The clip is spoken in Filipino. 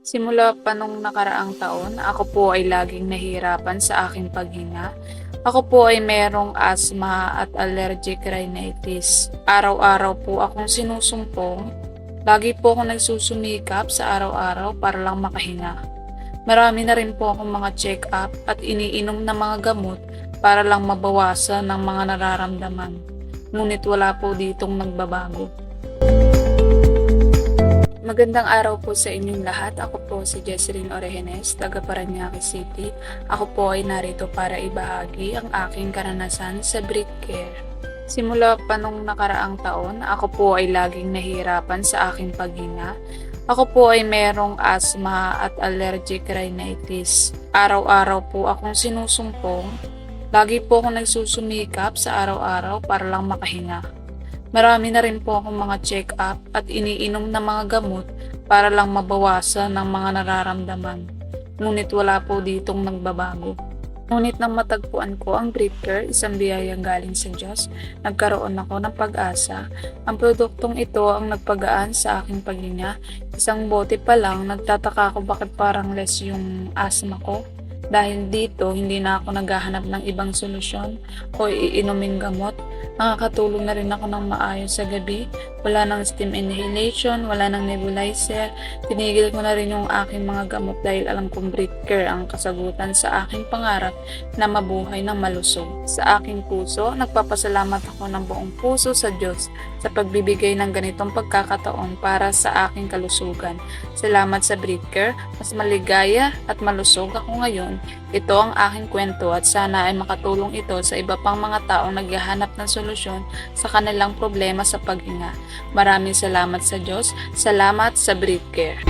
Simula pa nung nakaraang taon, ako po ay laging nahihirapan sa aking paghinga. Ako po ay merong asthma at allergic rhinitis. Araw-araw po akong sinusumpong. Lagi po akong nagsusumikap sa araw-araw para lang makahinga. Marami na rin po akong mga check-up at iniinom na mga gamot para lang mabawasan ng mga nararamdaman. Ngunit wala po ditong nagbabago. Magandang araw po sa inyong lahat. Ako po si Jesseline Orejenes, taga Parañaque City. Ako po ay narito para ibahagi ang aking karanasan sa breath care. Simula pa nung nakaraang taon, ako po ay laging nahihirapan sa aking paghinga. Ako po ay merong asthma at allergic rhinitis. Araw-araw po akong sinusumpong. Lagi po akong nagsusumikap sa araw-araw para lang makahinga. Marami na rin po akong mga check-up at iniinom na mga gamot para lang mabawasan ng mga nararamdaman. Ngunit wala po ditong nagbabago. Ngunit nang matagpuan ko ang breath care, isang biyayang galing sa Diyos, nagkaroon ako ng pag-asa. Ang produktong ito ang nagpagaan sa aking paghinga. Isang bote pa lang, nagtataka ako bakit parang less yung asthma ko. Dahil dito, hindi na ako naghahanap ng ibang solusyon o iinuming gamot. Nakakatulog na rin ako ng maayos sa gabi. Wala nang steam inhalation, wala nang nebulizer. Tinigil ko na rin yung aking mga gamot dahil alam kong breath care ang kasagutan sa aking pangarap na mabuhay ng malusog. Sa aking puso, nagpapasalamat ako ng buong puso sa Diyos sa pagbibigay ng ganitong pagkakataon para sa aking kalusugan. Salamat sa breath care, mas maligaya at malusog ako ngayon. Ito ang aking kwento at sana ay makatulong ito sa iba pang mga taong naghahanap ng solusyon sa kanilang problema sa paghinga. Maraming salamat sa Diyos. Salamat sa breath care.